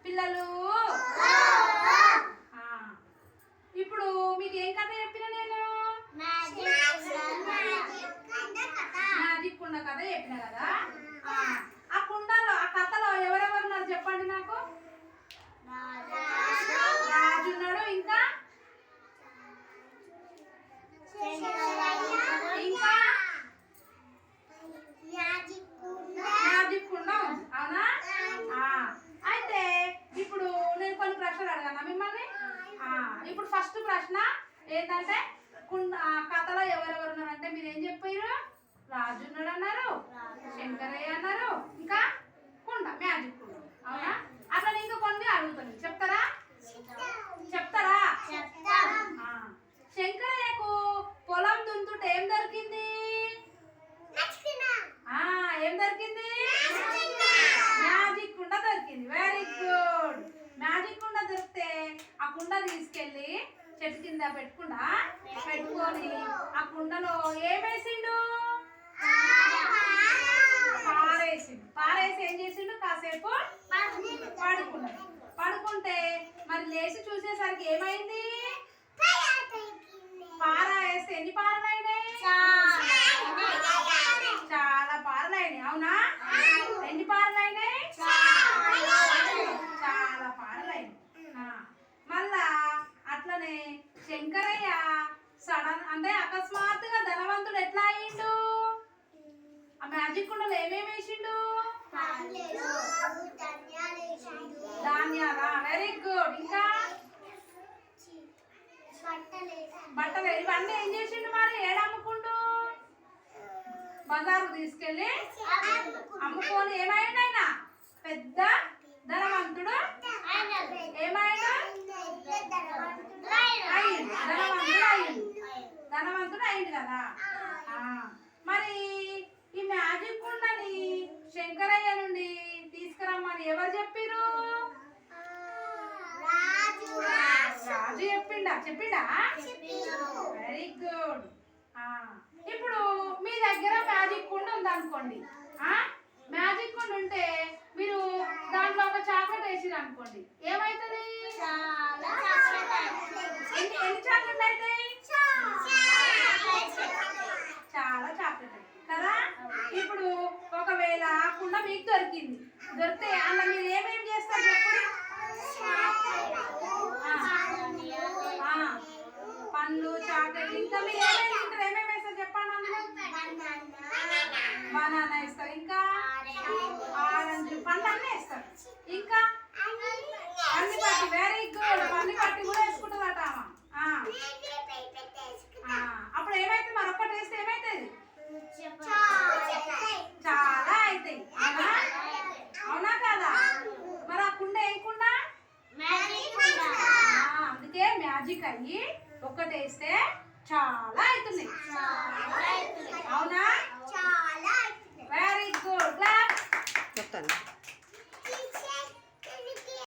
పిల్లలు ఇప్పుడు మీకు ఏం కథ చెప్పిన నేను మ్యాజిక్ కుండ కథ చెప్పిన కదా. ఆ కుండలో ఆ కథలో ఎవరెవరున్నారు చెప్పండి నాకు. రాజు ఉన్నాడు, ఇంకా ఇంకా మ్యాజిక్ కుండ ఉంది, అవునా? అయితే ఇప్పుడు నేను కొన్ని ప్రశ్నలు అడగాను మిమ్మల్ని. ఇప్పుడు ఫస్ట్ ప్రశ్న ఏంటంటే కథలో ఎవరెవరు ఉన్నారంటే మీరు ఏం చెప్పారు? రాజు ఉన్నాడు అన్నారు, శంకరయ్య అన్నారు, ఇంకా కుండ మ్యాజిక్ కుండ, అవునా? అట్లా ఇంకా కొన్ని అడుగుతాను, చెప్తారా? చెప్తారా? శంకరయ్యకు పొలం దున్నుతుంటే ఏం దొరికింది? ఏం దొరికింది? మ్యాజిక్ కుండ దొరికింది. Very good. మ్యాజిక్ కుండ దొరికితే ఆ కుండ తీసుకెళ్ళి చెట్టు కింద పెట్టుకొని ఆ కుండలో ఏమేసిండు? పారేసి ఏం చేసిండు? కాసేపు పడుకుంటే మరి లేచి చూసేసరికి ఏమైంది? పార వేస్తే ఎన్ని పారలు అయినాయి? చాలా పారలు అయినాయి, అవునా? ఎన్ని పారలు అయినాయి? చాలా పారలు అయినాయి. మళ్ళా అట్లనే శంకరయ్య అంటే అకస్మాత్తుగా ధనవంతుడు ఎట్లా అయ్యిండు? ఆ మ్యాజిక్ కుండలో ఏమేమి వేసిండు? ధాన్యాలా? Very good. ఇంకా బట్టలు ఇవన్నీ ఏం చేసిండు? మరి ఏడమ్ముకుండు? బజారు తీసుకెళ్ళి అమ్ముకొని ఏమైండు? ఆయన పెద్ద ధనవంతుడు ఏమైండు? ధనవంతుడు అయింది కదా. మరి ఈ మ్యాజిక్ కుండని శంకరయ్య నుండి తీసుకురమ్మని ఎవరు చెప్పిరు? రాజు చెప్పిండా? Very good. ఇప్పుడు మీ దగ్గర మ్యాజిక్ కుండ ఉందనుకోండి. మ్యాజిక్ కుండ ఉంటే మీరు దాంట్లో ఒక చాక్లెట్ వేసిరు అనుకోండి, ఏమైతుంది? ఎన్ని చాక్లెట్ అవుతాయి? చాలా చాక్లెట్ అవుతాయి కదా. ఇప్పుడు ఒకవేళ కుండ మీకు దొరికితే అలా మీరు ఏమేమి చేస్తారు చెప్పండి? పండ్లు, చాక్లెట్, ఇంకా మీరు ఏమేమి తింటారు? ఏమేమి వేస్తారు చెప్పండి? అందులో బనానా వేస్తారు, ఇంకా ఆరెంజ్ పండ్లు అన్నీ వేస్తారు, ఇంకా అన్ని పట్టి. Very good. అన్ని పట్టి కూడా వేసుకుంటుందట. అప్పుడు ఏమైతుంది? మరి ఒక్కటి వేస్తే ఏమైతుంది? చాలా అవుతాయి, అవునా కదా? మరి ఆ కుండ ఏం కుండ? అందుకే మ్యాజిక్ అయ్యి ఒక్కటేస్తే చాలా అవుతున్నాయి, అవునా? Very good. క్లాప్.